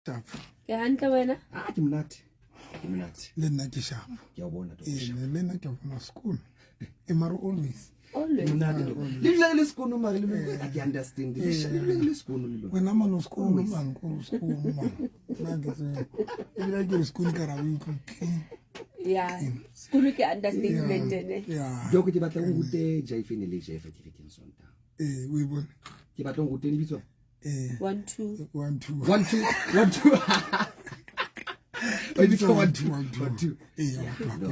Sharp. Ke hantle wena? Ke mnati. Ke mnati. Le nna ke sharp. Ke a bona le nna ke bona school. Mara always. Always. Le skono mara le I understand. Le skono le. When I'm on school, man, go school, man. Like the school karawi clean. Yeah. School ke understatement ne. Yeah. Doko ke batla go rute Jaifene le Jaifa ke rekeng sonta. We bon. Ke batla go rute le bitso. 1 2 1 2 1 2 1 2. Bitso 1 2 1 2.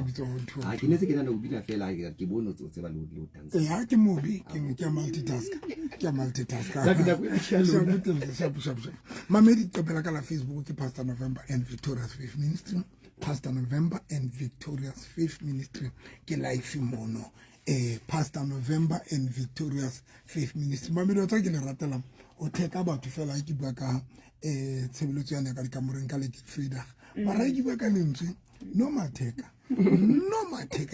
Bitso 1 2. Ke ne se ke nana go bina fela ke bone o tsotse ba le o tansa. Ha ke mobi ke multitask. Ke multitask. Sharp. Mamedi topela ka la Facebook ke Pastor November and Victorious Faith Ministry. Pastor November and Victorious Faith Ministry ke life mono. Pastor November and Victorious Faith Ministry. Mamedi o tsa ke le ratela o theka batho fela ke bua ka tshebeletso ya ne ka di kamoreng ka le Frida. Mara ke bua ka lentswe no matheka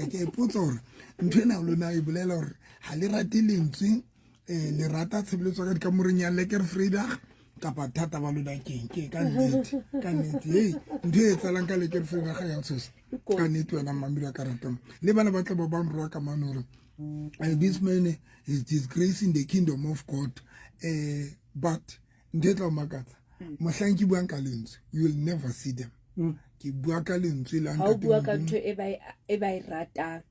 ke ipotsa hore ntwe na lona e bolela hore ha le rate lentswe le rata tshebeletso ka di kamoreng ya le Frida kapa thata ba lona ke ka nnete hey ntwe e tsalang ka le Frida ga ya tsosa ka nnete wena mamedi ka ratang le bana ba tla ba bang roa ka manore this man is disgracing the kingdom of God but ndetla makatsa mohlanki buang ka lentswe you will never see them ke bua ka lentswe la nka bua ka ntho e ba ratang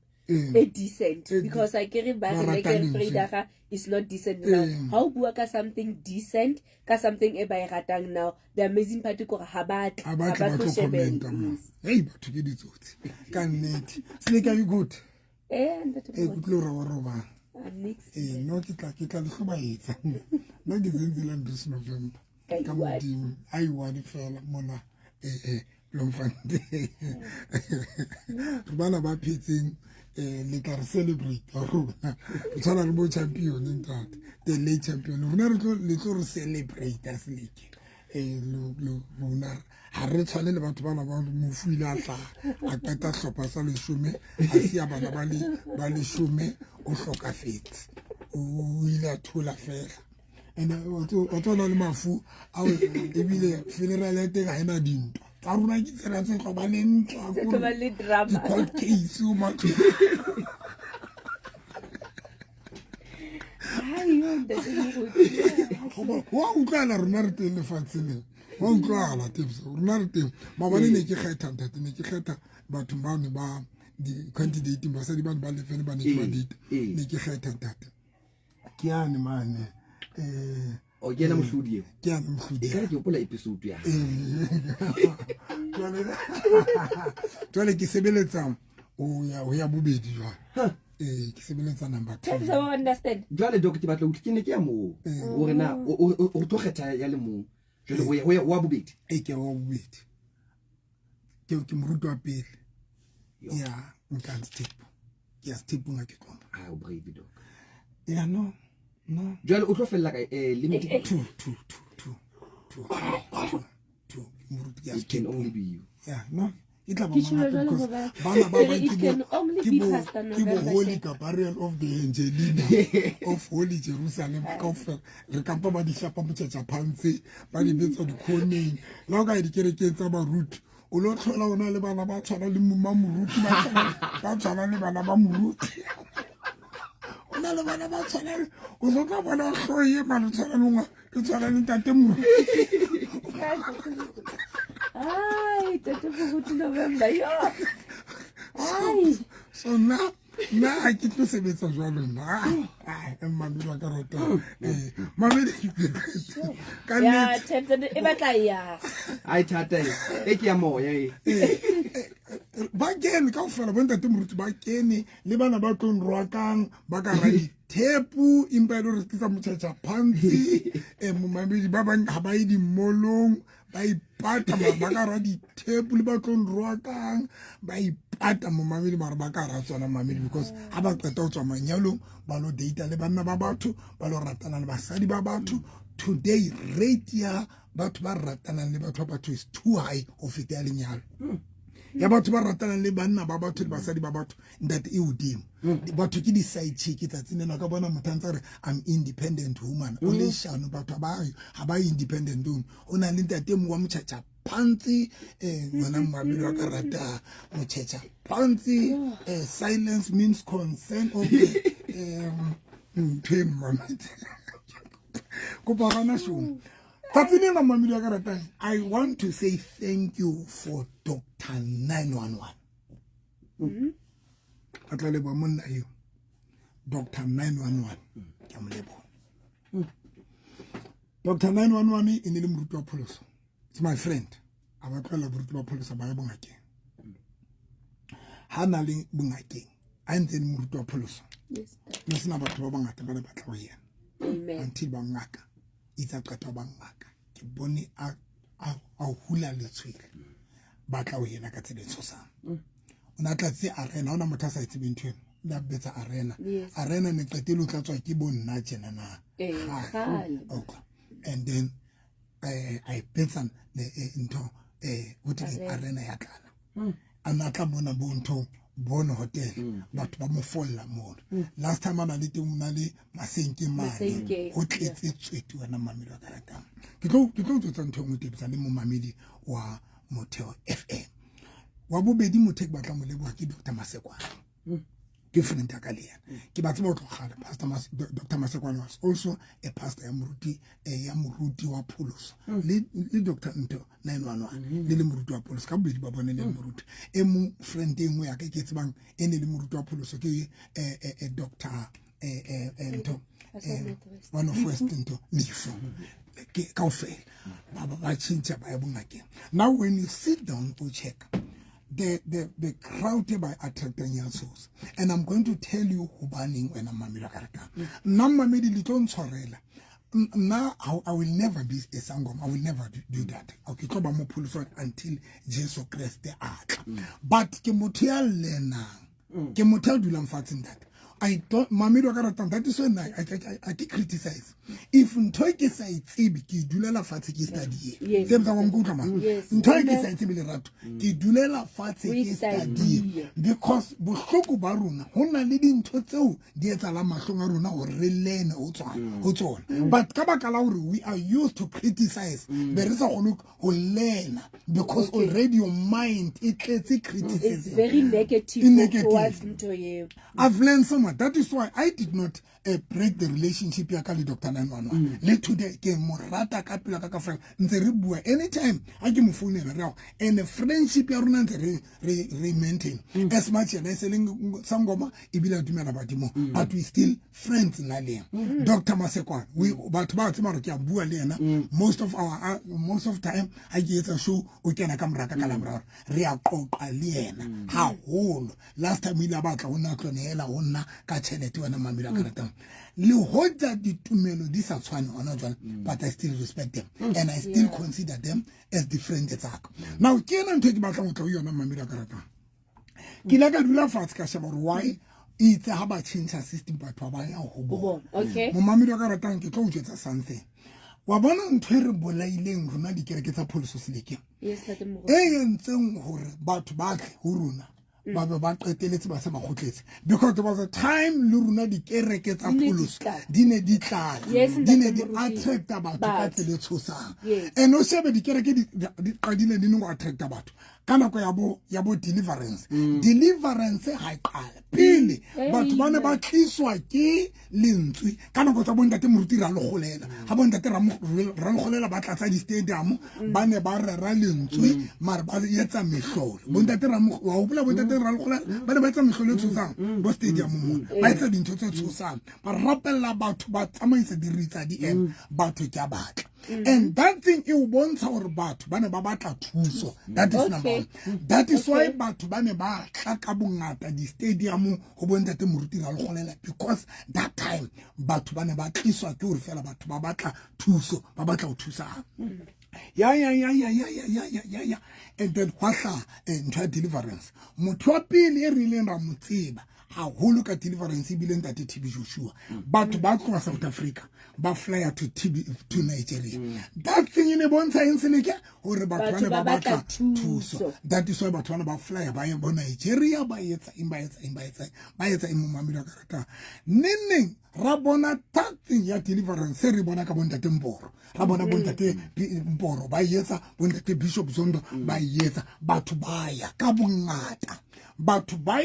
decent because I get ba re ke Frida is not decent now how bua ka something decent ka something e ba ratang now the amazing part ko ha ba tlo shebella hey batho ke ditsotsi ka nnete se ka you good kutlo roba no ke tla le hlobaetsa no ke zenzela ndus November ka modimo ai wa di fela mona lomfante bana ba phetseng le ka celebrate rona tsana le bo champion ntate the late champion rona re tlo re celebrate as league rona ha re tshwane le batho bana ba mofuile a tla a kata hlopa sa lesome a sia bana ba le some o hlokafetse o ile a thola fela and o tsona le mafu a ebile funeral ya teng ha ena dintwa tsa rona ke tsela tse tlo ba le ntwa go ba le drama cold case o matho wa utlwala rona re teng lefatsheng wa utlwala tips rona re teng mabane ne ke kgetha batho ba ne ba di candidate ba sa di ba le fene ba ne ke ba dite ne ke kgetha tate ke yane mane o kena mohlodi ke yane mohlodi ka ke pola episode ya tsale ke sebeletsa o ya bobedi jwa ke sebeletsa number 2 so understand jwale doc ke batla o tlike ne ke ya mo o rena o tlo kgetha ya le mo jwale wa bobedi ke wa bobedi ke moruto wa pele ya nka step ya step nga ke komba o brave doc ya no jwale o tlo fella ka limit 2 moruto ya it can only be you no itla ba mona bana ba ke holy burial of the Angelina of Holy Jerusalem re kampa ba di hlapa motsetsa phantse ba di betsa di khoneng la ka di kerekeng tsa baruti o lo tlhola ona le bana ba tshwana le mma moruti ba tshwana le bana ba moruti ona le bana ba tshwana o so ka bona khoye mara tshwana lengwa ke tshwana le tate moruti ai tate go November yo ai so na ke tlo sebetsa jwalo na mamedi wa ka rota mamedi ka ya tshetse e batla ya ai thata e ke ya moya ba kene ka ofela bonta moruti ba kene le bana ba tlo nroakang ba ka radi tepu impa le re tsa motšhatša phantsi mamedi ba bang ha ba di molong ba ipata ba ka radi tepu le ba tlo nroakang ba ipata mo mamedi mara ba ka ra tswana mamedi because ha ba qeta go tswa manyalong ba lo date le bana ba batho ba lo ratana le basadi ba batho today rate ya batho ba ratana le batho ba batho is too high of it ya lenyalo ya batho ba ratana le banna ba batho le basadi ba batho that e udimo batho ke di side chick tsa tsinela ka bona motantsa re I'm independent woman o le shano batho ba ha ba independent o na le ntate mo wa mochacha pantsi wena mmamelo wa karata mochacha pantsi silence means consent okay mphem mamet ko ba gana shong Tatsini na mamilo ya karata. I want to say thank you for Dr. 911. Atlelebo monna yo. Dr. 911. Kamlebo. Dr. 911 inile mrutu wa police. It's my friend. Abatla mrutu wa police abaya bongake. Hana le bongake. Ante mrutu wa police. Yes. Nasina batho ba bangata ba batla go yena. Amen. Until bangaka. Itsa qata bangaka. Ke bone a hula le tswele. Batla go yena ka tsele tsosa. Ona tlatse arena ona motho sa itsebeng ntwe. La betsa arena. Yes. Arena ne qetelo tlatswa ke bonna tjena na. Okay. And then I betsa into what is arena ya tlala. Anatla mona bonto bono hotel batho ba mo folla mo. Last time ana le teng mona le masenke mane ho tletse tsweti wena mamelo ka ratang. Ke tlo tsotsa ntho mo tebisa le mo mamedi wa Motheo FM. Wa bobedi motho ke batla mo leboha ke Dr. Masekwane. Ke friend ya ka le yena. Ke batla mo tlogala Pastor Dr. Masekwane was also a pastor ya moruti wa Pholoso. Le Dr. Nto 911 le moruti wa Pholoso ka bobedi ba bone le moruti. E mo friend engwe ya ka ke tsebang ene le moruti wa Pholoso ke Dr. Nto one of West Nto Nifo. Now when you sit down to check the crowd by attracting your souls, and I'm going to tell you who banning when I'm mamila karata. Nama made little sorella. Now I will never be a sangom. I will never do that. Okay, toba mo pulso until Jesus Christ the ark. But kemotel lena, kemotel dulam fatin that. I don't mamilo karata. That is when I criticize. If ntoike sa itsibi ki dulela fati ki study. Them ka wamkuta ma. Ntoike sa itsibi le rato. Ki dulela fati ki study. Because bohloko ba rona hona le dintho tseo di etsala mahlong a rona ho re lene ho tsona. But ka baka la hore we are used to criticize. Be re sa kgone ho lena because already your mind it tletse criticism. It's very negative towards nto ye. I've learned so much. That is why I did not break the relationship ya ka le Dr. 911. Le today ke morata ka pela ka friend ntse re bua anytime a ke mo founela re and the friendship ya rona ntse re maintain as much as selling sangoma ibila dumela badimo but we still friends na le Dr. Masekwane we batho ba tsema re ke bua le yena most of time I get a show o kena ka moraka ka lamra re a qoqa le yena ha holo last time ile batla ona tlonela ona ka tšhelete wena mamela ka ratang le hoja ditumelo di sa tshwane ona jwana but I still respect them and I still consider them as different tsaka now ke ena ntho ke batla go tla yona mamela ka ratang ke la ka dula fatshe ka sheba why it's ha ba change system batho ba ya go bona okay mo mamela ka ratang ke tlo o jetsa something wa bona ntho re bolaileng rona di kereke tsa Pholoso seleke yes la temo entseng hore batho ba tle ho rona ba ba qeteletse ba se ba khotletse because there was a time le runa di kereke tsa Pholoso di ne di tlala di ne di attract batho ka tsele tshosang and o shebe di kereke di qadile di no attract batho ka nako ya bo deliverance ha iqala pele batho ba ne ba tliswa ke lentswe ka nako tsa bontate moruti ra le golela ha bontate ra le golela ba tlatsa di stadium ba ne ba rera lentswe mara ba yetsa mehlolo bontate ra wa o bula bontate ra le golela ba ne ba yetsa mehlolo tsosang bo stadium mo ba yetsa dintho tse tsosang ba rapella batho ba tsamaisa diritsa di batho ke batla and that thing e o bontsha hore batho ba ne ba batla thuso that is number one. That is why batho ba ne ba tla ka bongata di stadium go bontate moruti ra le golela because that time batho ba ne ba tliswa ke hore fela batho ba batla thuso ba batla go thusa ya and then hwahla ntwa deliverance motho wa pele e rileng ra motseba haholo ka deliverance ebile ntate TB Joshua batho ba tloa South Africa ba flyer to Nigeria that thing in bontsha eng se ke hore batho bana ba batla thuso that is why batho bana ba flyer ba bo Nigeria ba etsa mo mamela ka rata neng ra bona that thing ya deliverance re bona ka bontate Mboro ra bona bontate Mboro ba etsa bontate Bishop Zondo ba etsa batho ba ya ka bongata batho ba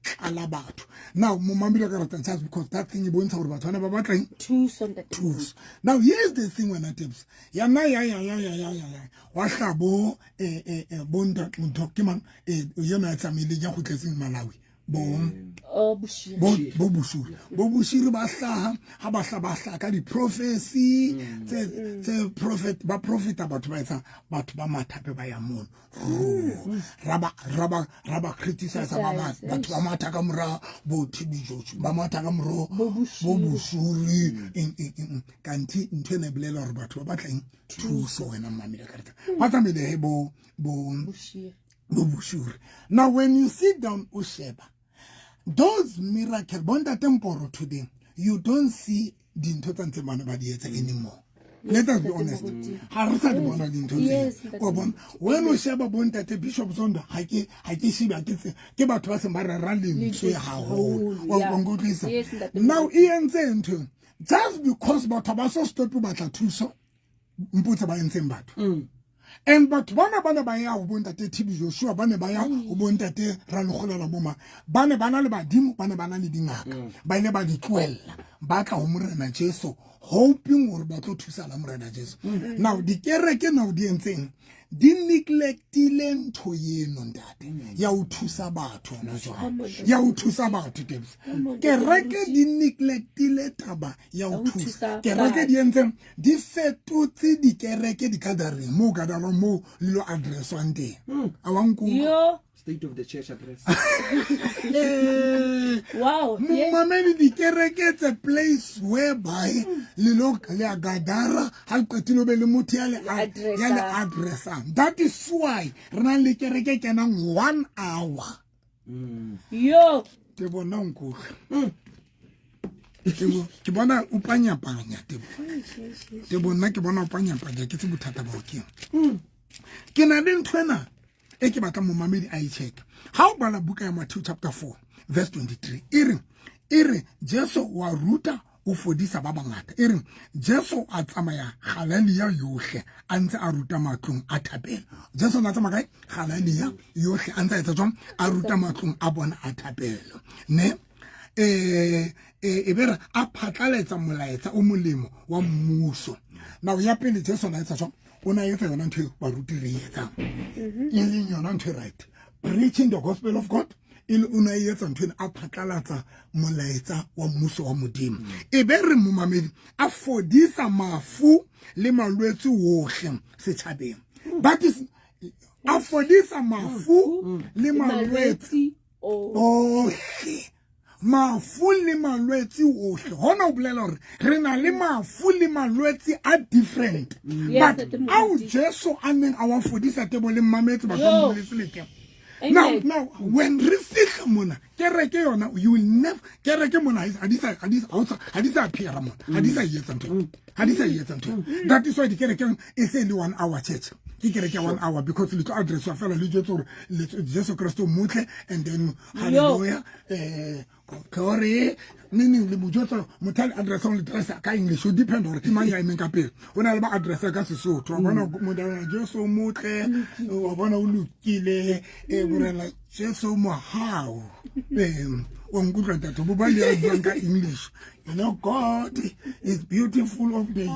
tlala batho now mo mamela ka rata just because that thing e bontsha hore batho bana ba batla thuso now here's the thing when tips ya wa hlabo bonda document yona tsamile ja go tletseng Malawi Bobushiri ba hlaha ha ba hlaha ka di prophecy tse prophet batho ba etsa batho ba mathape ba ya mono raba criticize batho ba matha ka mora bo TB Joshua ba matha ka mora bobushiri kanti ntwena bilela hore batho ba batla thuso wena mamela ka rata ba tsamile bobushiri now when you sit down o sheba those miracles bonda temporo today you don't see dintho tsa ntse bana ba di etsa anymore let us be honest ha re sa di bona dintho tse o bona when o sheba bonda te Bishop Zondo ha ke shiba ke batho ba se ba rera lentswe haholo o bongotlisa now e entse ntho just because batho ba so stop batla thuso mputse ba entseng batho and but bana ba ya go bontate TB Joshua bane ba ya go bontate Ranogolela boma bane bana le badimo bane bana le dingaka ba ile ba di tloella ba tla go morena Jesu hoping gore ba tlo thusa la morena Jesu now di kereke now di entseng di neglectile ntho yeno ntate ya o thusa batho na jwa ya o thusa batho tebs kereke di neglectile taba ya o thusa kereke di entseng di fetotse di kereke di gathering mo gathering mo lo address wante awanku State of the Church address. Wow. Mameli di kereke it's a place whereby lilo le agadara hal kwetilo be le motho ya le address. That is why rena le kereke kena 1 hour. Yo. Ke bona nko. Ke bona upanya te bona ke bona upanya ke se bothata ba ke. Ke na le ntwena e ke batla mo mamedi a check how bala buka ya Matthew chapter 4 verse 23 ire Jesu wa ruta o fodisa ba bangata ire Jesu a tsamaya Galilee yohle a ntse a ruta matlong a thapelo Jesu na tsamaya Galilee yohle a ntse a etsa jwang a ruta matlong a bona a thapelo ne bera a phatlaletsa molaetsa o molemo wa mmuso now ya pele Jesu na etsa jwang ona etsa yona ntho ba ruti re etsa in yona ntho right preaching the gospel of God in una etsa ntho a phatlalatsa molaetsa wa mmuso wa modimo e be re mo mamedi a fodisa mafu le malwetse wohle setšhabeng that is a fodisa mafu le malwetse mafu le malwetse ohle hona o bolela hore re na le mafu le malwetse a different but au Jesu a neng a wa fodisa tebo le mametse ba ka moletse leke now when we feel mona kereke yona you will never kereke mona hadisa appear mona hadisa yetsa ntho that is why the kereke is only 1 hour church ke kereke 1 hour because little address wa fela le jetso le Jesu Kristo mutle and then hallelujah glory nini le bujotso motale address on le dress ka English o depend hore ke mang ya imeng ka pele ona le ba address ka Sesotho wa bona modala Jesu mutle wa bona o lukile borela Jesu mo how o ngutla tato bo ba le a ka English you know God is beautiful of the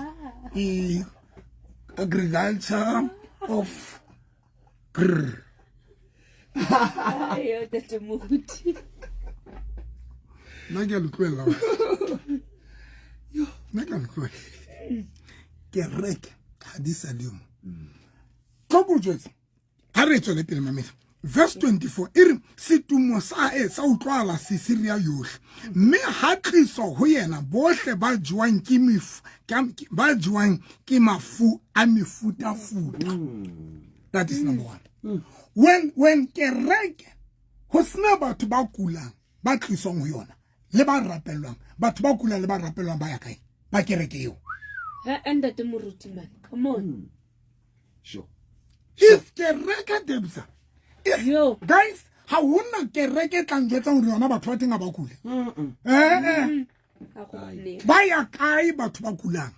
agriculture of Ayo tatamuti na ke lukwela yo na ka lukwela kereke hadisa lemo tlobujetsa ha re tsole pele mamela verse 24 ire situmo sa utlwala sisiria yohle mme ha tliso ho yena bohle ba juang ke mafu a mefuta that is number 1 when kereke ho sena batho ba kulang ba tlisong ho yona le ba rapellwang batho ba kulang le ba rapellwang ba ya kae ba kereke eo and the Muruti man, come on. Sure. if kereke debsa Yo guys ha hona kereke tlangetsa hore yona batho ba teng ba kule ba ya kae batho ba kulang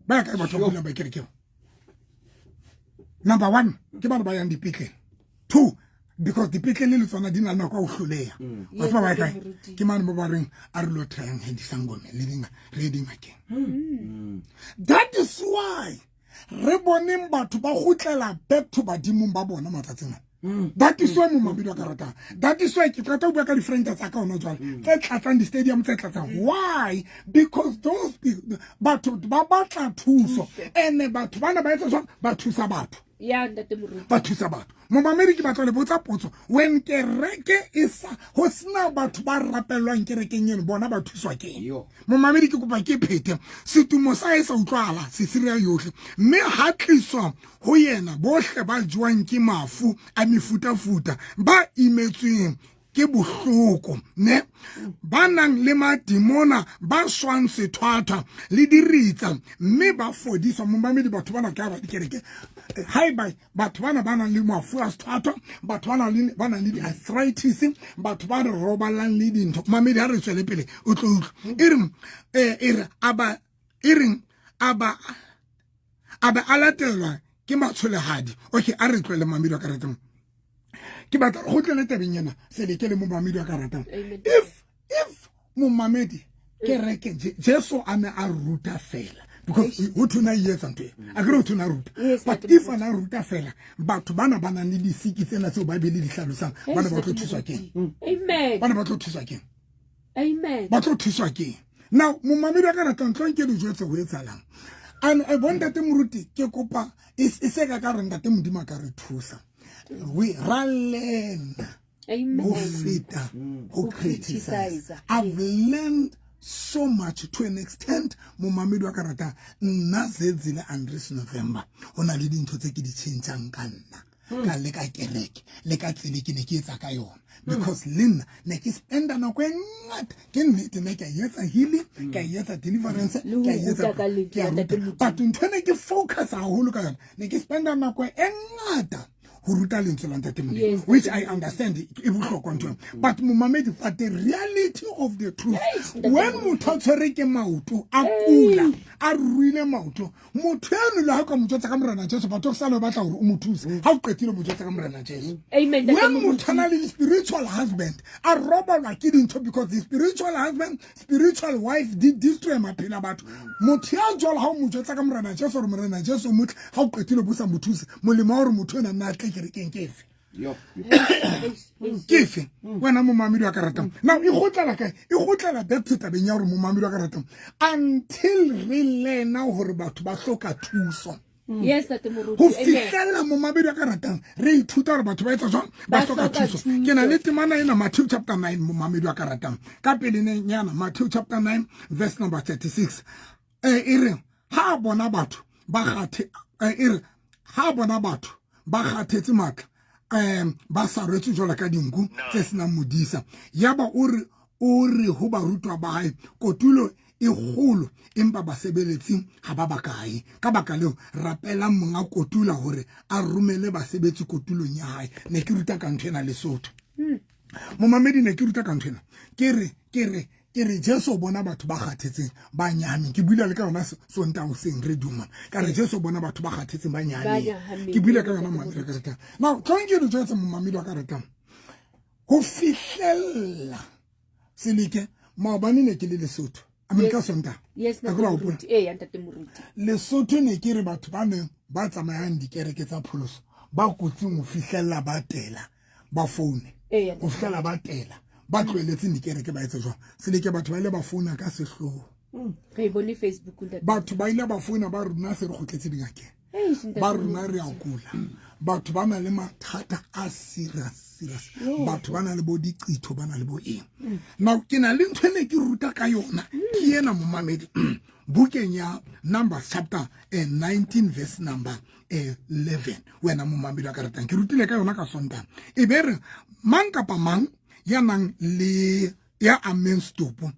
ba ya kae batho ba kulang ba kereke number 1 ke bana ba yang dipitleng 2 because dipitleng le tsona di na nako go hloleha batho ba kae ke mane mo ba reng a re lo trying hendi sangone living reading again that is why re boneng batho ba gotlela back to badimong ba bona matsatsing that is why mo mabidi wa karata that is why ke tsata o bua ka different tsa ka ona jwale tse tlatsang di stadium tse tlatsang why because those people batho ba batla thuso ene batho bana ba etsa jwang ba thusa batho yeah ntate Muruti ba thusa batho mo America ba tlo le botsa potso when kereke isa ho sna batho ba rapelwang kerekeng eno bona ba thuswa ke mo America go ba ke phete setumo sa isa utlwala se siria yohle mme ha tliswa ho yena bohle ba jwang ke mafu a mefutafuta ba imetsweng ke bohloko ne ba nang le madimona ba swang sethwatha le diritsa mme ba fodiswa mo mamedi batho bana ka ba dikereke hai bai batho bana ba nang le mafu a sethwatha batho bana le di arthritis batho ba re robalang le dintho mamedi ha re tswele pele o tlo aba alatelwa ke matsolehadi okay a re tlwele mamedi wa kareteng ke batla go tlele tabeng yana se le ke le mo mamedi wa karatang if mo mamedi kereke Jesu ane a ruta fela because ho tuna yetsa ntwe a gre ho tuna ruta but if ana ruta fela batho bana le di siki tsena tse ba be le di hlalosang bana ba tlo thuswa ke amen bana ba tlo thuswa ke amen ba tlo thuswa ke now mo mamedi wa karatang tlo ke le jwetse ho etsalang and I want that Muruti ke kopa se ka ka renga te modima ka re thusa we learn who fita who criticize I've learned so much to an extent mo mamedi wa karata nna zedzile Andres November ona le dintho tse ke di tshentshang ka nna ka le ka kereke le ka tsele ke ne ke etsa ka yona because lena ne ke spenda na ko ngata ke nnete ne ke yetsa healing ke yetsa deliverance ke yetsa but ntone ke focus haholo ka yona ne ke spenda na ko ngata which I understand but but the reality of the truth when muthatshwere ke maoto a kula a ruile maoto motho eno le ha ka motsetsa ka morena Jesu batho sala batla hore o mothuse ha o qetile motsetsa ka morena Jesu amen when mutana le spiritual husband a roba la ke dintho because the spiritual husband spiritual wife did destroy maphela batho motho ya jwala ha o motsetsa ka morena Jesu re morena Jesu motho ha o qetile bo sa mothuse molemo hore motho ena na kerekeng kefe kefe wena mo mamedi wa karatang now e gotlela back to tabeng ya hore mo mamedi wa karatang until re lena hore batho ba hloka thuso yes that Muruti go fihlella mo mamedi wa karatang re ithuta hore batho ba etsa jwang ba hloka thuso ke na le temana ena Matthew chapter 9 mo mamedi wa karatang ka pele ne nyana Matthew chapter 9 verse number 36 ere ha bona batho ba gathe ha bona batho ba gathetse matla ba sa retse jola ka dinku tse sena modisa yaba o re ho ba rutwa ba hae kotulo e golo empa ba sebeletse ha ba bakae ka baka leo rapela monga kotula hore a rumele ba sebetsi kotulong ya hae ne ke ruta ka nthena Lesotho mo mamedi ne ke ruta ka nthena ke re Jesu bona batho ba gathetseng ba nyame ke buile le ka yona sonta o seng re duma ka re Jesu bona batho ba gathetseng ba nyame ke buile ka yona mamedi ka reta now thank you Jesu mo mamedi ka reta ho fihlella selike maobane ne ke le Lesotho Amerika sonta yes na Muruti ya ntate Muruti Lesotho ne ke re batho ba ne ba tsamayang dikereke tsa pholoso ba kotsing ho fihlella ba tela ba phone ho fihlella ba tela ba tlweletse dikereke ba etsa jwang seleke batho ba ile ba founa ka sehloho re bone Facebook ntate batho ba ile ba founa ba runa se re gotletse dingakeng ba runa re a kula batho ba na le mathata a serious batho ba na le bo diqitho ba na le bo eng now ke na le ntho ne ke ruta ka yona ke ena momamedi bukeng ya Numbers chapter 19 verse number 11 wena momamedi wa ka ratang ke rutile ka yona ka Sontaga e be re mang kapa mang ya nang le ya ameng stopo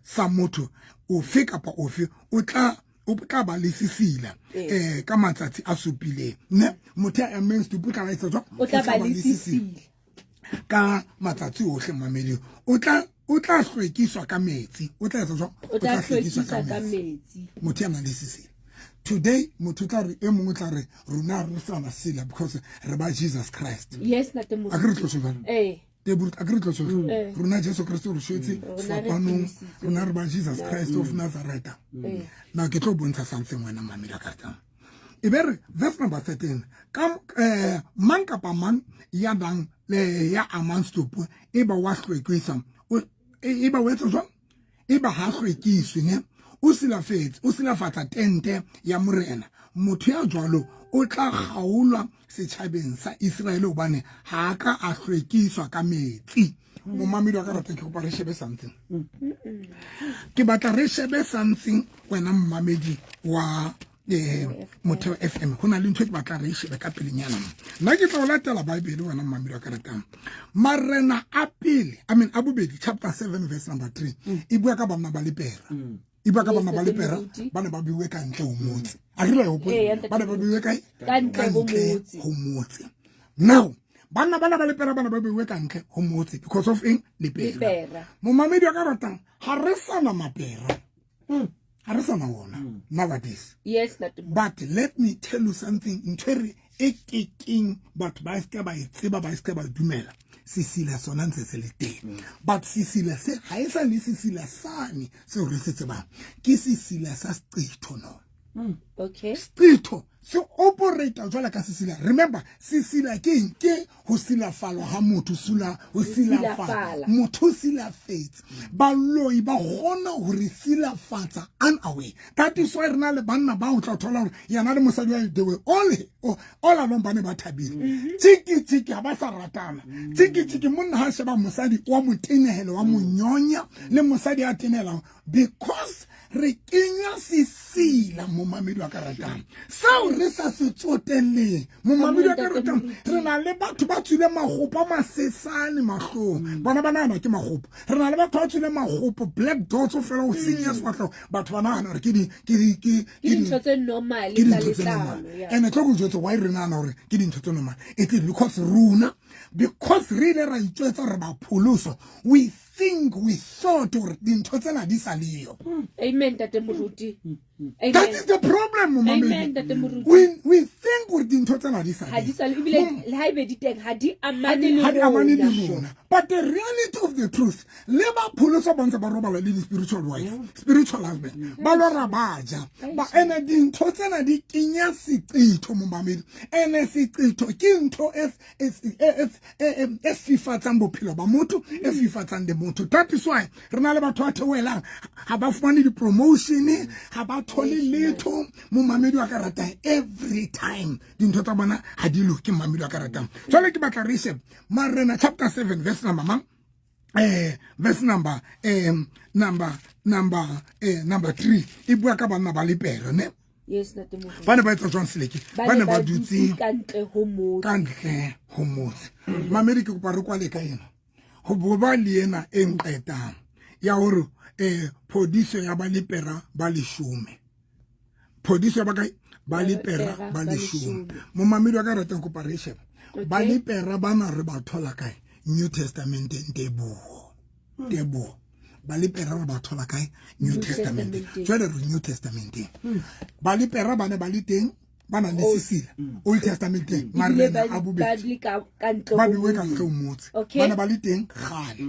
sa motho o fe kapa o fe o tla ba le sisila ka matsatsi a supileng ne motho ya ameng stopo ka ba itsa o tla ba le sisila ka matsatsi ohle mamedi o tla hlwekiswa ka metsi o tla etsa jwang o tla hlwekiswa ka metsi motho ya nang le sisila today motho tla re e mongwe tla re rona re sana sila because re ba Jesus Christ yes na te mo agree tlo shobana te burut agree tlo shobana rona Jesu Christ o re shwetse fapanong rona re ba Jesus Christ of Nazareth na ke tlo bontsha something wena mamela ka tang e be re verse number 13 kam mang kapa mang ya bang le ya amang stopo e ba wa hlwekisa e ba wetsa jwang e ba ha hlwekiswe ne o silafatsa tente ya morena motho ya jwalo o tla gaolwa setšhabeng sa Israel obane ha ka a hlwekiswa ka metsi momamedi wa ka rata ke go re shebe something ke batla re shebe something wena momamedi wa Motheo FM hona le ntho ke batla re shebe ka pelenyana nna ke tla o latela Bible wena momamedi wa ka ratang marena a pele a bobedi chapter 7 verse number 3 e bua ka bana ba lepera iba ka bana ba lepera bana ba biwe ka ntle o motse a re la go bana ba biwe ka ntle go motse now bana ba lepera bana ba biwe ka ntle go motse because of lepera momamedi wa ka ratang ha re sana mapera ha re sana wona nowadays yes but let me tell you something ntwere ekeking but ba ska ba itseba ba ska ba dumela sisila sona ntse se le teng but sisila se ha e sa le sisila sane se re se tseba ke sisila sa Sqitho no okay Sqitho se operator jwala ka sisila remember sisila ke ho silafala ha motho ho silafala motho silafetse ba loi ba gona ho re silafatsa unaware that is why rena le banna ba o tla thola hore yana le mosadi wa de we all along bane ba thabile tiki ha ba sa ratana tiki monna ha sheba mosadi wa motenehelo wa monyonya le mosadi a tenela because re kenya sisila momamedi wa ka ratang sao re sa se tsoteleng momamedi wa ka ratang re na le batho ba tswile magopo masesane mahlong bona banana ke magopo re na le batho ba tswile magopo black dots o fela o senior swatlo batho bana hana re ke dintho tse normal tsa letlalo and tlo go jwetsa why re nana hore ke dintho tse normal it is because re le ra itswetsa re ba pholoso we thought or dintho tsena di sa leyo amen tate moruti that is the problem amen tate moruti we think or dintho tsena di sa leyo ibile le ha ibe di teng ha di amane le rona but the reality of the truth le ba pholoso bontsha ba robala le spiritual wife spiritual husband ba lo ra baja ba ene dintho tsena di kenya Sqitho momamedi ene Sqitho ke ntho e fifatsang bophelo ba motho e fifatsang de motho that is why rena le batho a thewelang ha ba fumane di promotion ha ba thole letho momamedi wa ka ratang every time dintho tsa bona ha di loke momamedi wa ka ratang jwale ke batla re shebe Marena chapter 7 verse number verse number 3 e bua ka bana ba lepera ne yes na temo bana ba etsa jwang seleke bana ba dutse kantle ho motse mamedi ke go pa re kwa le ka ena go boba le ena enqetang ya hore phodiso ya ba lepera ba leshume phodiso ya ba lepera ba leshume momamedi wa ka ratang go pa re sheba ba lepera bana re ba thola kae New Testament Teboho ba lepera ba thola kae New Testament jwale re New Testament ba lepera bana ba le teng bana le sisila Old Testament marena a bobedi ba biwe ka ntle o motse bana ba le teng gale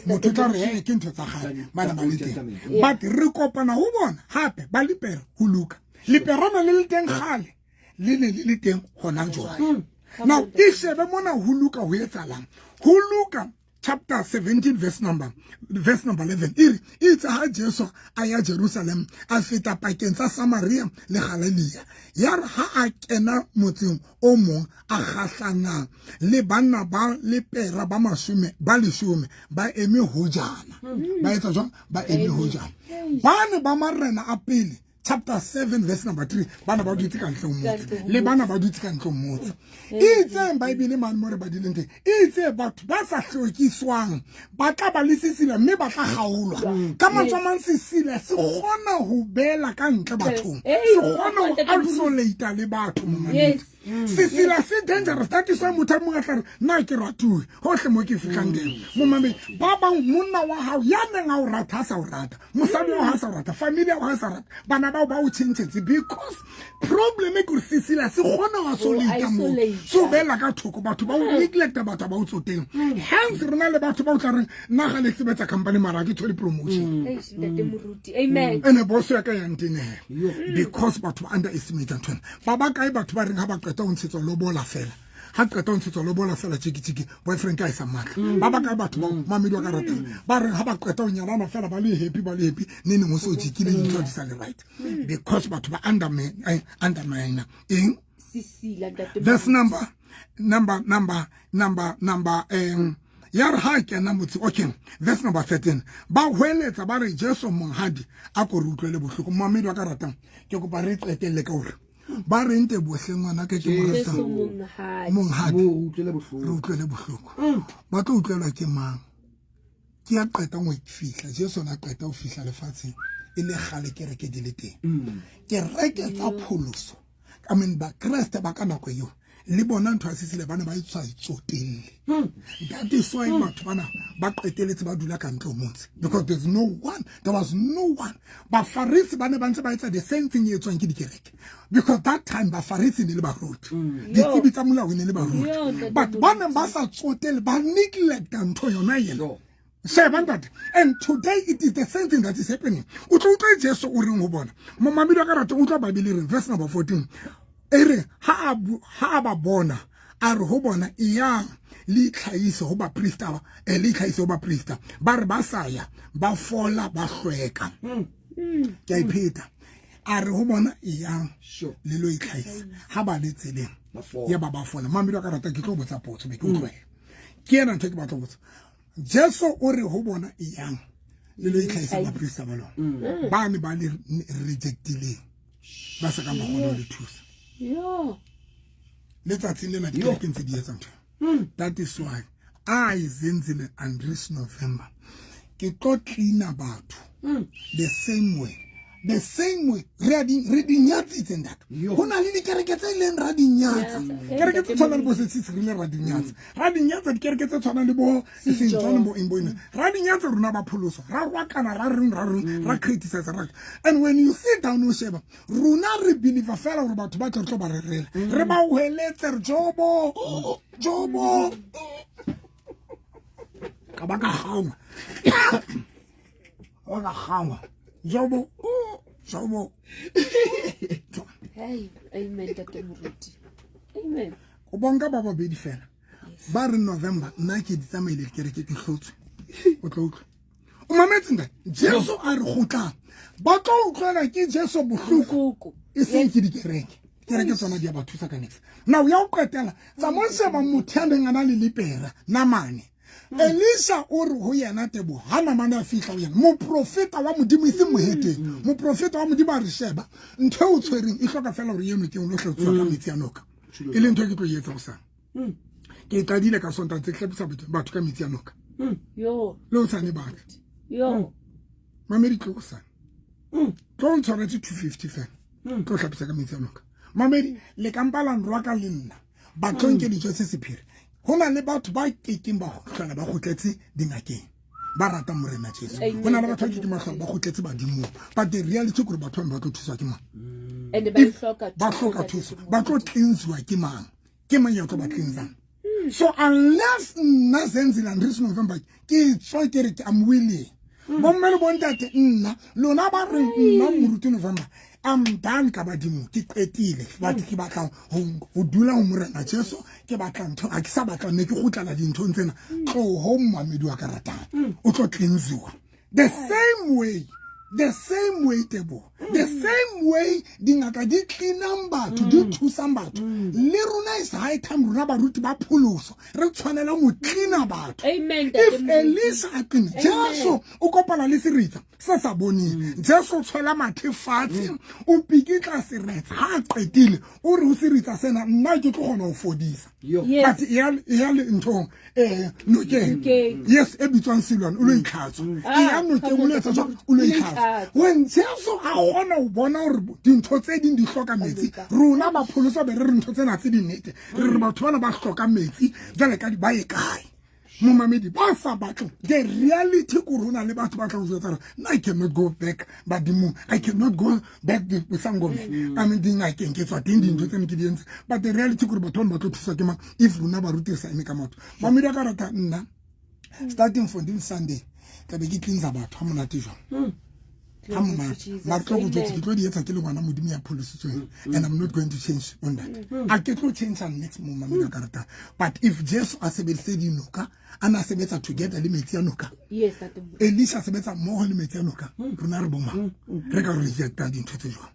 motho tla re ke ntho tsa gale bana ba le teng but re kopana ho bona hape ba lepera ho Luka leperana le teng gale le teng hona jwale now ishebe mona ho Luka ho etsalang ho Luka chapter 17 verse number 11 it's ha Jesu aya Jerusalem a feta pakeng tsa Samaria le Galilee ya re ha a kena motseng o mong a gahlana le banna ba le pera ba masume ba lesome ba eme hojana ba etsa jwang ba eme hojana bana ba marena a pele chapter 7 verse number 3 bana ba dutse ka ntle motse le bana ba dutse ka ntle motse itse Bible man more ba dilente itse batho ba sa hlokiswang ba tla ba lisisile mme ba tla gaolwa ka matswamang sisile se gona ho bela ka ntle bathong se gona ho isolate le batho yes sisila se dangerous that is why motho mo gatla na ke ratue hohle mo ke fitlang teng mo mame ba bang monna wa hao ya neng a o rata sa o rata mosadi wa ha sa rata family wa ha sa rata bana ba o tshentshetse because problem e go sisila se gona wa solita mo so bela ka thoko batho ba o neglect batho ba o tsoteng hence rena le batho ba o tla re na ga le sebetsa company mara ke thole promotion amen ene boss ya ka ya ntene because batho ba underestimate ntwana ba ba kae batho ba reng ha ba qeta o ntshetso lobola fela ha qeta o ntshetso lobola fela tshiki boyfriend ka isa matla ba ba kae batho ba mamedi wa karata ba reng ha ba qeta o nyalana fela ba le happy nene mo so tshikile ntho di sa le right because batho ba undermine in sisila verse number ya re ha kena motse okay verse number 13 ba hweletsa ba re Jesu monghadi a ko re utlwele bohloko mamedi wa karata ke go ba re tletelle ka hore ba re nte bohle ngwana ke mo rata monghadi utlwele bohloko ba tlo utlwela ke mang ke ya qeta ngo fihla Jesu na qeta o fihla lefatsheng e le gale ke reke di le teng ke reke tsa pholoso I mean ba Christ ba kana go yo le bona ntho a sisile bana ba itswa itsotelle that is why batho bana ba qeteletse ba dula ka ntlo motse because there was no one ba Farisi bana ba ntse ba etsa the same thing etswang ke dikereke because that time ba Farisi ne le ba roti ditsebi tsa molao ne le ba roti but bana ba sa tsotelle ba neglect ntho yona yelo and today it is the same thing that is happening utlwa Jesu o reng ho bona mo mamedi wa karata utlwa Bible verse number 14 ere ha ba bona a re ho bona iya le tlhaise ho ba priester le tlhaise ho ba priester ba re ba saya ba fola ba hlweka ke ipeta a re ho bona iya le lo itlhaise ha ba le tseleng ya ba fola mamedi wa karata ke tlo botsa potso be ke utlwe ke ena ntse ke batla botsa Jesu o re ho bona iya le lo itlhaise ba priester ba lona ba ne ba le rejectile ba sa ka mogolo le thusa let's lena di ke ntse di etsa ntho that is why I zenzile Andres November ke tlo clean batho the same way reading nyatsi in that hona le dikereke tse leng radinyatsi kereke tse tshwana le bo setse re le radinyatsi dikereke tse tshwana le bo sentshwana bo imboina radinyatsi rona ba pholoso ra rwa kana ra criticize ra and when you sit down o sheba rona re believe fela gore batho ba tlo ba re ba hweletse re jobo ka ba ka gauma Jobo. Hey, amen tate moruti. Amen. O bonga baba be di fela. Ba re November nna ke di tsamaile kereke ke hlotswe. O tlo utlwa. O mametse nda Jesu a re gotla. Ba tlo utlwela ke Jesu bohloko. E seng ke di kereke tsona di ba thusa ka next. Now ya o qetela tsa mo seba motho a neng ana le lepera na mane. Elisha o re ho yena tebo hana mana fihla ho yena mo profeta wa modimo ise moheteng mo profeta wa modimo a re sheba ntho o tshwereng e hloka fela hore yeno ke o lo hlotswa ka metsi a noka e le ntho ke tlo etsa go sana ke tadile ka sonta tse tlhapisa batho ka metsi a noka le o tsane ba mamedi tlo go sana tlo ntshwaretse 250 fela tlo tlhapisa ka metsi a noka mamedi le kampala nrwa ka le nna ba tlonke dijo se sephiri hona le batho ba kekeng ba hlola ba gotletse dingakeng ba rata morena Jesu hona le batho ba kekeng ba gotletse badimo but the reality gore batho ba tlo thuswa ke mang and ba hloka thuso ba tlo cleansewa ke mang ya tlo ba cleansang so unless nazenzile and November ke tswa ke re I'm willing bomme le bontate nna lona ba re nna moruti November I'm done ka badimo ke qetile batho ke batla ho dula ho morena Jesu ke batla ntho a ke sa batla ne ke gotlela dintho tsena tlo ho mmamedi wa karatang o tlo cleansiwa the same way tebo the same way dingaka di cleanang batho di thusang batho le rona is high time rona baruti ba pholoso re tshwanela mo cleana batho amen if Elisa a clean Jesu o kopana le seritsa se sa boneng Jesu tshwela mathe fatshe o pikitla seretsa ha qetile o re o seritsa sena nna ke tlo gona ho fodisa but ya le ntho no ke yes e bitswang silwane o lo itlhatsa ya no ke mo letsa o lo itlhatsa when Jesu a gona o bona hore dintho tse ding di hloka metsi rona ba pholoso be re ntho tsena tse di nnete re batho bana ba hloka metsi jale ka di ba e kae mo mamedi ba sa batlo the reality corona le batho ba tla go tsara I cannot go back badimo I cannot go back the sangome I mean ding I can get what ding dintho tse ke di entse but the reality gore batho ba tlo thusa ke ma if rona ba ruti sa eme ka motho mamedi ka rata nna starting from this Sunday ka be ke cleansa batho ha monate jwa and I'm not going to change on that. I can't change on next moment. But if Jesus as said in Noka, and as a together, limit yes, that Elisha said more limit Noka, Runarboma, Rega rejected into the job.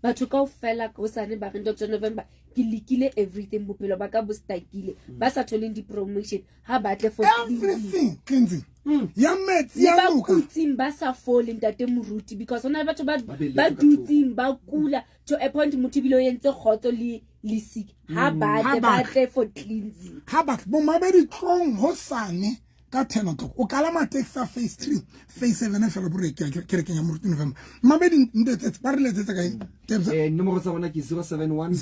But to go fella kosane ba Dr. November kilikile everything bopelo ba ka bo stakile ba sa tholeng di promotion ha batle for everything cleansing ya metsi ya loka ba sa falling tate moruti because ona batho ba dutsing ba kula to a point motibilo yentse khotso le sick ha batle for cleansing ha ba bo mabedi tlong ho sane ka 10 o'clock o kala ma taxa phase 3 phase 7 fela break ya kerekeng ya moruti November mabedi ndetse ba re letsetsa ka nomoro tsa bona ke 071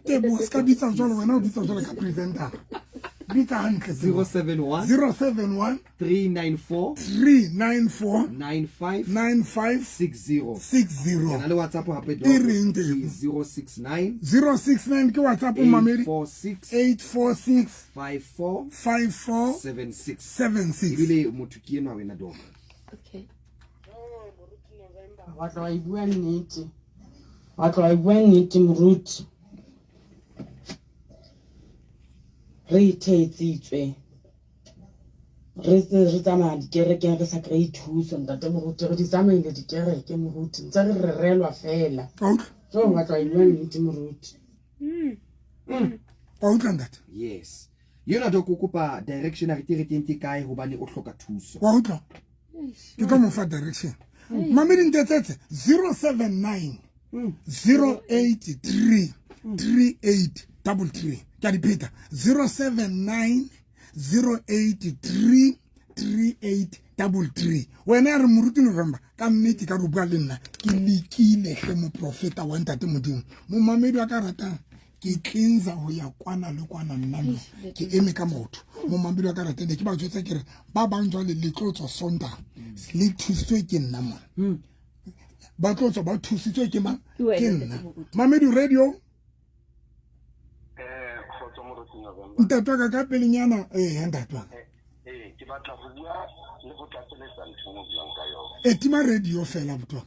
tebo ska bitsa jolo wena o bitsa jolo ka presenter bitsa hantle 071 394 9560 yana le WhatsApp hape do 069 ke WhatsApp mamedi 846 54 76 ile motho ke ena wena do okay batla wa ibua nnete moruti re ithetsitswe re tsamaya dikerekeng re sa kry thuso ntate moruti re di tsamaile dikereke moruti ntse re relwa fela so batla wa ibua nnete moruti that yes yona do kopa direction a re tente kae hobane o hloka thuso wa utla ke ka mo fa direction mamedi ntetsetse 079 083 3833 ke a dipeta 079 083 3833 wena re moruti November ka nnete ka rubwa le nna ke likile ge mo profeta wa ntate modimo mo mamedi wa ka ratang ke cleansa ho ya kwana le kwana nna ke eme ka motho mo mamedi wa ka ratang ke ba jotsa ke re ba bang jwale le tlotso sonda le thusitswe ke nna mo ba tlotso ba thusitswe ke ma ke nna mamedi radio ntatwa ka pelenyana ntatwa ke batla go bua le go tlatseletsa ntho mo buang ka yona tima radio fela botwa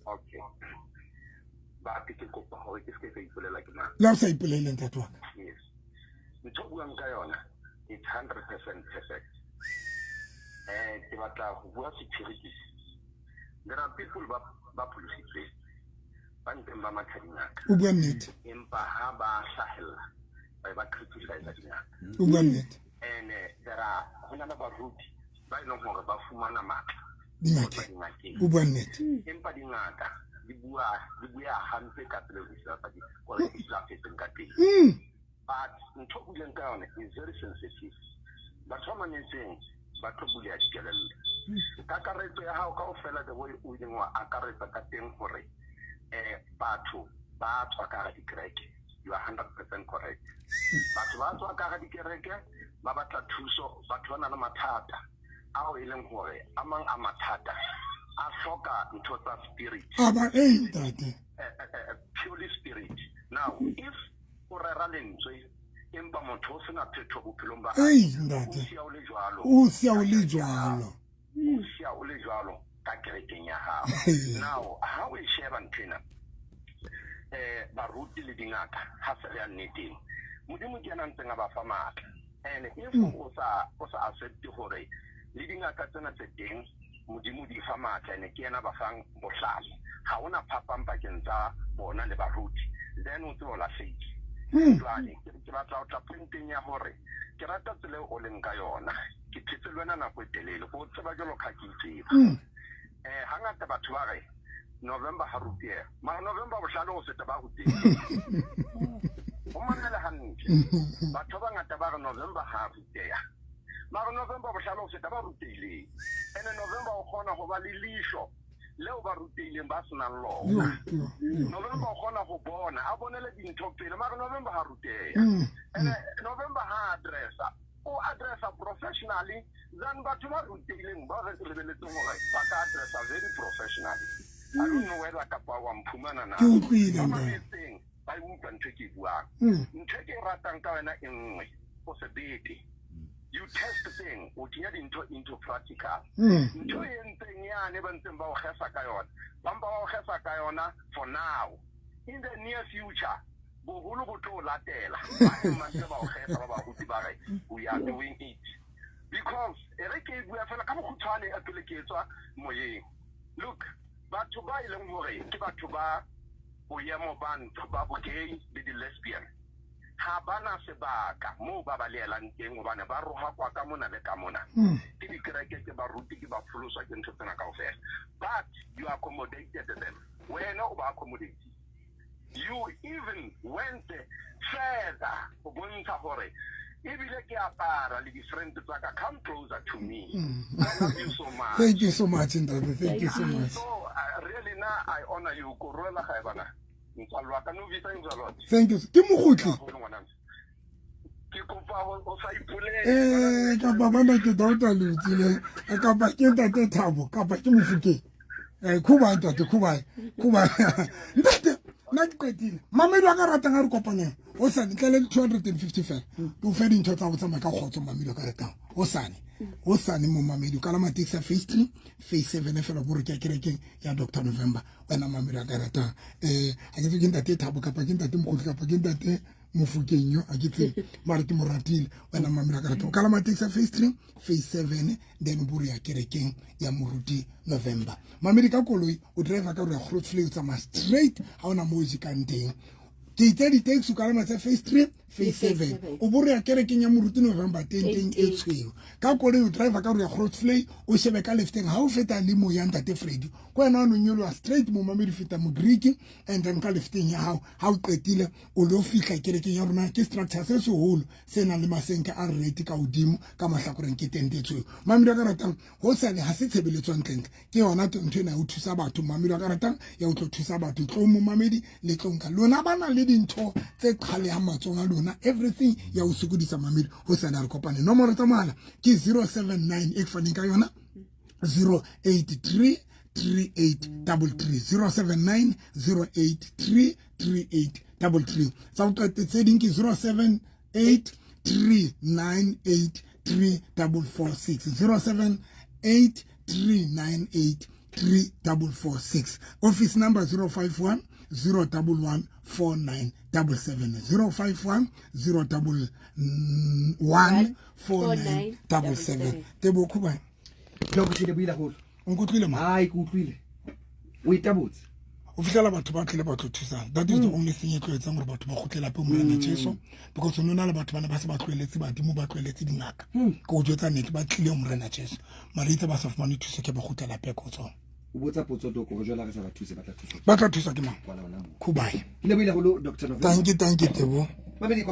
okay ba ke kopa gore ke se ipolela ke mang la sa ipolele ntatwa yes ntho buang ka yona it's 100% perfect ke batla go bua security there are people ba polisitswe ba nteng ba mathadingaka o bua nnete empa ha ba hlahella ba criticize dingaka o bua nnete and there are hona ba ruti ba ilo gore ba fumana matla dingaka o bua nnete empa dingaka di bua hampe ka pele isa ba di gore isla feteng ka teng but ntho buleng ka yona is very sensitive batho ba manetseng ba tlo bulia dikelelle ka karetso ya hao ka o fela the way o dingwa a karetsa ka teng gore batho ba tswa ka ga dikereke you are 100% correct batho ba tswa ka ga dikereke ba batla thuso batho ba na le mathata ao e leng gore a mang a mathata a hloka ntho tsa spirit aba ntate purely spirit now if o rera lentswe empa motho o sena phetho bophelong ba ntate o sia o le jwalo o sia o le jwalo ka kerekeng ya hao. Now how we share ntena baruti le dingaka ha se ya nneteng modimo ke nang tsenga ba fa matla and if o sa accept hore le dingaka tsena tse teng modimo di fa matla ne ke yena ba fang bohlale ha ona phapang pakeng tsa bona le baruti then o tsola seki jwale ke batla o tla pointeng ya hore ke rata tsele o leng ka yona ke tsetselwana nako e telele go tseba jalo ka ke tseba hangata batho ba re November ha rupiya ma November bohlale go seta ba go teng o mamela hantle batho ba ngata ba re November ha rupiya ma November bohlale go seta ba ruteile ene November o khona go ba le lisho leo ba ruteileng ba sena lo November o khona go bona a bonele dintho pele ma November ha ruteya ene November ha addressa o addressa professionally then batho ba ruteileng ba re lebeletse gore ba ka addressa very professionally. I don't know whether kapa wa mphumana na thing ba utlwa ntho ke buang ntho ke ratang ka wena engwe o se bete you test thing o tinya dintho into practical ntho e ntseng yane ba ntseng ba o gesa ka yona ba o gesa ka yona for now in the near future boholo bo tlo latela ba mantse ba o gesa ba go di ba re we are doing it because ere ke bua fela ka bokhutswane a pele ke tswa moyeng look batho ba ileng hore ke batho ba boemo bantu ba bogay le di lesbian ha bana sebaka mo ba balelang teng hobane ba roha kwa ka mona le ka mona ke di kereke ke ba ruti ke ba folosa ke ntho tsena kaofela but you accommodated them when o ba accommodate you even went further go bontsha hore ebile ke apara le different tsaka come closer to me. I love you so much. Thank you so much, Ndaba. Thank you so much. So really now I honor you. Korela khaibana. Ntsalwa ka no visa inzalo. Thank you. Ke mogotli. Ke kopa o sa ipule. Ka bana ke dauta le tsile. Ka ba ke ntate Thabo, ka ba ke Mofokeng. Kuba ntate kuba. Ntate na kwetile. Mamedi wa ka ratang a re kopanya. O sa ntlele 250 fela. O fe dintho tsa go tsama ka khotso mamedi ka ratang. O sane mo mamedi ka la matikisa phase 3 phase 7 fela bore ke kerekeng ya Dr November wena mamedi ka ratang a ke tse ntate Thabo ka pa ke ntate Mogotli ka pa ke ntate Mofokeng yo a ke tse mara ke moratile wena mamedi ka ratang ka la matikisa phase 3 phase 7 then bore ya kerekeng ya moruti November mamedi ka koloi o driver ka re ya Grootfontein tsa ma straight ha ona mo e ka nteng ke di taxi ka la matsa phase 3 phase 7 o bore ya kerekeng ya moruti November 10 e tshweu ka koloi o driver ka re ya Grootfontein o shebe ka lefteng ha o feta le mo ya ntate Freddy ko ena no nyolwa straight mo mamedi feta mo Greek and then ka lefteng ya ha o qetile o lo fihla kerekeng ya rona ke structure se se holo se na le masenke a rate ka odimo ka mahlakoreng ke tente tshweu mamedi ka ratang ho sane ha se tshebeletso ntleng ke yona ntwe na o thusa batho mamedi ka ratang ya o tlo thusa batho tlo mo mamedi le tlonka lona bana le dintho tse khale ha matsonga lona everything ya o sukudisa mamedi ho sana re kopane nomoro tsa mala ke 079 e faneng ka yona 083 3833 079 083 3833 sa o tse ding ke 078 398 3446 078 398 3446 office number 051 011 4977 051 011 4977 tebo kuba no ke le buila go nkutlile ma ai ke utlwile o itabotse o fitela batho ba tlile ba tlo thusa that is the only thing e tloetsang gore batho ba gotlela pe mo na Jesu because nona le batho bana ba se ba tlweletse badimo ba tlweletse dingaka go jotsa nnete ba tlile mo rena Jesu maritse ba sa fumane thuso ke ba gotlela pe go tsona o botsa potso toko go jela re sa ba thuse ba tla thusa ke mang wala wala kubai ke le buila go Dr November thank you tebo mabedi